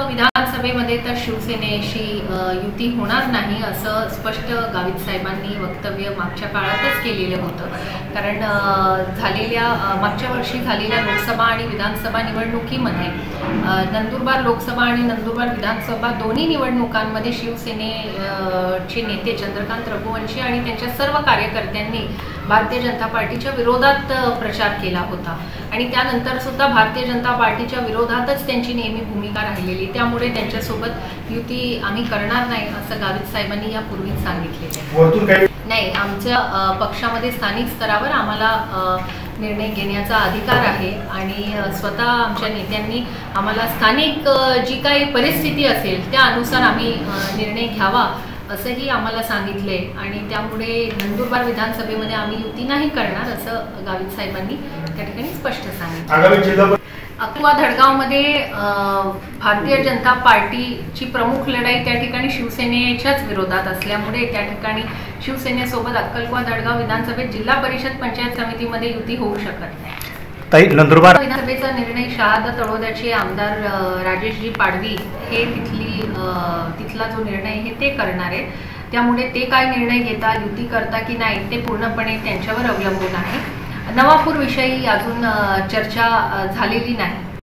विधानसभेमध्ये तर शिवसेनेशी युती होणार नाही असं स्पष्ट गावित साहेबांनी वक्तव्य मागच्या काळातच केलेलं होतं। कारण मागच्या वर्षी झालेल्या लोकसभा आणि विधानसभा निवडणुकीमध्ये नंदुरबार लोकसभा आणि नंदुरबार विधानसभा दोन्ही निवडणुकांमध्ये शिवसेनेचे नेते चंद्रकांत रघुवंशी आणि त्यांच्या सर्व कार्यकर्त्यांनी भारतीय जनता पार्टीच्या विरोधात प्रचार केला होता आणि त्यानंतर सुद्धा भारतीय जनता पार्टीच्या विरोधातच त्यांची नेहमी भूमिका राहिलेली। त्यामुळे त्यांच्यासोबत युती आम्ही करणार नाही असं गावित साहेबांनी यापूर्वीच सांगितलेलं आहे। नाही, आमच्या पक्षामध्ये स्थानिक स्तरावर आम्हाला निर्णय घेण्याचा अधिकार आहे आणि स्वतः आमच्या नेत्यांनी आम्हाला स्थानिक जी काही परिस्थिती असेल त्या अनुसार आम्ही निर्णय घ्यावा असंही आम्हाला सांगितले आणि त्यामुळे नंदुरबार विधानसभेमध्ये आम्ही युती नाही करणार असं गावित साहेबांनी त्या ठिकाणी स्पष्ट सांगितलं। अकलूवा धडगावमध्ये भारतीय जनता पार्टीची प्रमुख लढाई त्या ठिकाणी शिवसेनेच्याच विरोधात असल्यामुळे त्या ठिकाणी शिवसेनेसोबत अक्कलकुवा धडगाव विधानसभेत जिल्हा परिषद पंचायत समितीमध्ये युती होऊ शकत नाही। नंदुरबार विधानसभेचा निर्णय शहादा तळोद्याचे आमदार राजेशजी पाडवी हे तिथला जो निर्णय आहे ते करणार आहे। त्यामुळे ते काय निर्णय घेता, युती करता की नाही ते पूर्णपणे त्यांच्यावर अवलंबून आहे। नवापूर विषयी अजून चर्चा झालेली नाही।